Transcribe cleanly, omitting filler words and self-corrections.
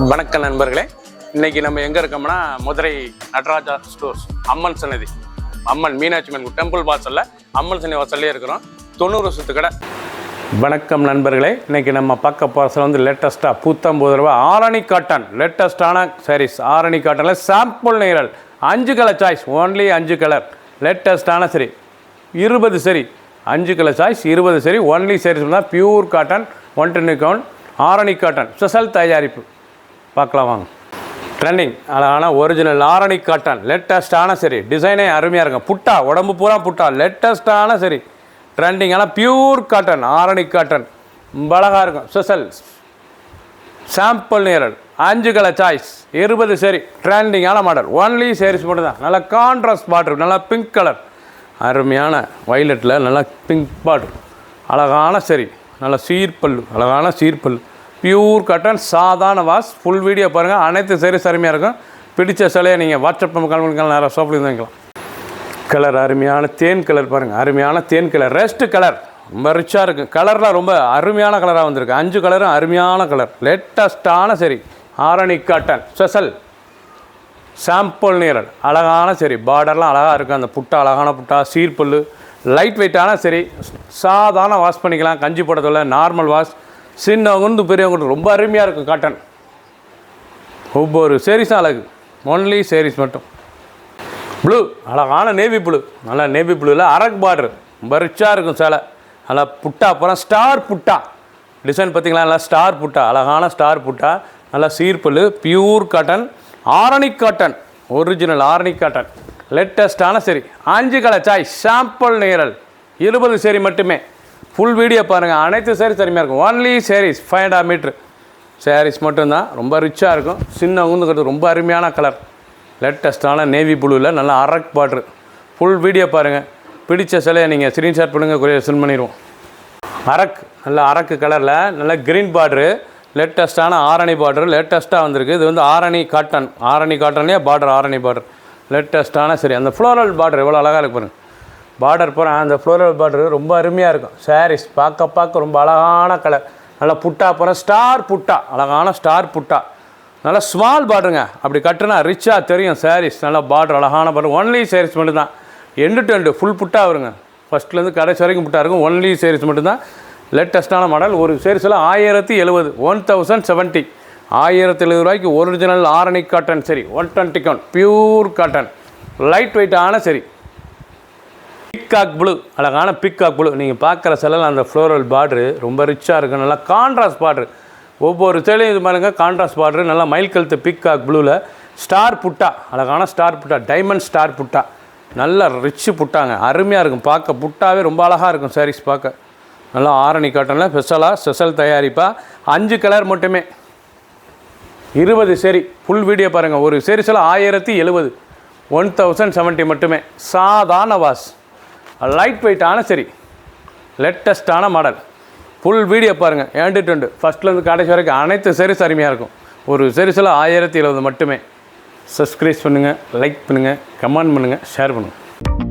வணக்கம் நண்பர்களே, இன்னைக்கு நம்ம எங்கே இருக்கோம்னா மதுரை நடராஜா ஸ்டோர்ஸ் அம்மன் சன்னதி, அம்மன் மீனாட்சி அம்மன் டெம்பிள் வாசலில் அம்மன் சன்னதி வாசல்லே இருக்கிறோம். 90 வருஷத்து கடை. வணக்கம் நண்பர்களே, இன்னைக்கு நம்ம பார்க்க போகிறதுல வந்து லேட்டஸ்ட்டாக ₹150 ஆரணி காட்டன் லேட்டஸ்ட்டான சாரீஸ். ஆரணி காட்டனில் சாம்பிள் நெய்ரல் 5 கலர் சாய்ஸ், ஓன்லி 5 கலர் லேட்டஸ்ட்டான சரி 20 சரி 5 கலர் சாய்ஸ் 20 சரி ஒன்லி சாரீஸ் தான். Pure cotton 110 count Arani cotton special தயாரிப்பு. பார்க்கலாம் வாங்க. ட்ரெண்டிங் அழகான ஒரிஜினல் ஆரணி காட்டன் லேட்டஸ்ட்டான சரி, டிசைனே அருமையாக இருக்கும். புட்டா உடம்பு பூரா புட்டா லேட்டஸ்ட்டான சரி ட்ரெண்டிங்கான பியூர் காட்டன் ஆரணி காட்டன் அழகாக இருக்கும். ஸ்பெஷல் சாம்பிள் நேரல் 5 கலர் சாய்ஸ் 20 சரி ட்ரெண்டிங்கான மாடல் ஒன்லி சாரீஸ் மட்டும் தான். நல்லா கான்ட்ராஸ்ட் பார்டர், நல்லா பிங்க் கலர் அருமையான வைலட்டில் நல்லா பிங்க் பார்டர் அழகான சரி, நல்லா சீர்பல்லு அழகான சீர்பல்லு பியூர் காட்டன் சாதாரண வாஷ். ஃபுல் வீடியோ பாருங்கள். அனைத்து சாரீஸ் அருமையாக இருக்கும். பிடிச்ச சிலையை நீங்கள் வாட்ஸ்அப் கால் பண்ணிக்கலாம், நேராக ஷாப்பில் வாங்கிக்கலாம். கலர் அருமையான தேன் கலர் பாருங்கள், அருமையான தேன் கலர் ரெஸ்ட் கலர் ரொம்ப ரிச்சாக இருக்குது. கலர்லாம் ரொம்ப அருமையான கலராக வந்திருக்கு. 5 கலரும் அருமையான கலர் லேட்டஸ்ட்டான சரி ஆரணி காட்டன் ஸ்பெஷல் சாம்பிள் நீரல் அழகான சரி. பார்டர்லாம் அழகாக இருக்குது. அந்த புட்டா அழகான புட்டா சீர்பல்லு லைட் வெயிட்டான சரி சாதாரண வாஷ் பண்ணிக்கலாம். கஞ்சி போட்டதில்ல நார்மல் வாஷ். சின்னவங்க பெரியவங்க ரொம்ப அருமையாக இருக்கும். காட்டன் ஒவ்வொரு சேரீஸும் அழகு, ஒன்லி சேரீஸ் மட்டும். ப்ளூ அழகான நேவி ப்ளூ, நல்லா நேவி ப்ளூவில் அரக் பார்டர் ரொம்ப ரிச்சாக இருக்கும். சேலை நல்லா புட்டா அப்புறம் ஸ்டார் புட்டா டிசைன் பார்த்திங்களா, நல்லா ஸ்டார் புட்டா அழகான ஸ்டார் புட்டா நல்லா சீர்பல்லு pure cotton Arani cotton original Arani cotton லேட்டஸ்ட்டான சரி 5 கலர் சாய்ஸ் சாம்பிள் நேரல் 20 சரி மட்டுமே. ஃபுல் வீடியோ பாருங்கள். அனைத்து சாரீஸ் அருமையாக இருக்கும். ஒன்லி சாரீஸ் 500 மீட்ரு சாரீஸ் மட்டும்தான். ரொம்ப ரிச்சாக இருக்கும். சின்ன உந்துக்கிறது ரொம்ப அருமையான கலர் லேட்டஸ்ட்டான நேவி ப்ளூவில் நல்லா அரக் பார்டர். ஃபுல் வீடியோ பாருங்கள். பிடிச்ச சிலையை நீங்கள் ஸ்க்ரீன்ஷாட் பண்ணுங்கள், கொரியர் சென்ட் பண்ணிடுவோம். அரக் நல்லா அரக்கு கலரில் நல்லா க்ரீன் பார்டரு லேட்டஸ்ட்டான ஆரணி பார்டர் லேட்டஸ்ட்டாக வந்திருக்கு. இது வந்து ஆரணி காட்டன், ஆரணி காட்டன்லேயே பார்டர் ஆரணி பார்டர் லேட்டஸ்ட்டான சரி. அந்த ஃப்ளோரல் பார்டர் எவ்வளோ அழகாக இருக்கு பாருங்கள். பார்டர் போகிறேன், அந்த ஃப்ளோரல் பார்டர் ரொம்ப அருமையாக இருக்கும். சாரீஸ் பார்க்க ரொம்ப அழகான கலர். நல்லா புட்டா போகிறேன் ஸ்டார் புட்டா அழகான ஸ்டார் புட்டா நல்லா ஸ்மால் பார்டருங்க. அப்படி கட்டுனா ரிச்சாக தெரியும் சாரீஸ். நல்லா பார்டர் அழகான பார்டர் ஒன்லி சாரீஸ் மட்டும்தான். எண்டு டு எண்டு ஃபுல் புட்டா வருங்க. ஃபஸ்ட்லேருந்து கடைசி வரைக்கும் புட்டா இருக்கும். ஒன்லி சாரீஸ் மட்டும்தான். லேட்டஸ்ட்டான மாடல். ஒரு சாரீஸில் 1070 1070 1070 ஒரிஜினல் ஆரணி காட்டன் சரி 120 கவுண்ட் பியூர் காட்டன் லைட் வெயிட்டான சரி. பிக்காக் ப்ளூ அழகான பிக்காக் ப்ளூ. நீங்கள் பார்க்குற சிலையில் அந்த ஃப்ளோரல் பார்டரு ரொம்ப ரிச்சாக இருக்கும். நல்லா கான்ட்ராஸ்ட் பார்டரு ஒவ்வொரு சிலையும் இது மாதிரிங்க கான்ட்ராஸ்ட் பார்டரு. நல்லா மயில் கழுத்து பிக்காக் ப்ளூவில் ஸ்டார் புட்டா அழகான ஸ்டார் புட்டா டைமண்ட் ஸ்டார் புட்டா நல்லா ரிச்சு புட்டாங்க அருமையாக இருக்கும். பார்க்க புட்டாவே ரொம்ப அழகாக இருக்கும் சாரீஸ் பார்க்க. நல்லா ஆரணி காட்டனில் ஸ்பெஷல் தயாரிப்பாக 5 கலர் மட்டுமே 20 சரி. ஃபுல் வீடியோ பாருங்கள். ஒரு சாரீஸில் 1070 1070 மட்டுமே. சாதாரண வாஷ் லைட் வெயிட்டான சரி லேட்டஸ்ட்டான மாடல். ஃபுல் வீடியோ பாருங்கள். ஏண்டு டு ஃபஸ்ட்லேருந்து கடைசி வரைக்கும் அனைத்து சாரீஸ் அருமையாக இருக்கும். ஒரு சாரீஸில் 1070 மட்டுமே. சப்ஸ்கிரைப் பண்ணுங்கள், லைக் பண்ணுங்கள், கமெண்ட் பண்ணுங்கள், ஷேர் பண்ணுங்கள்.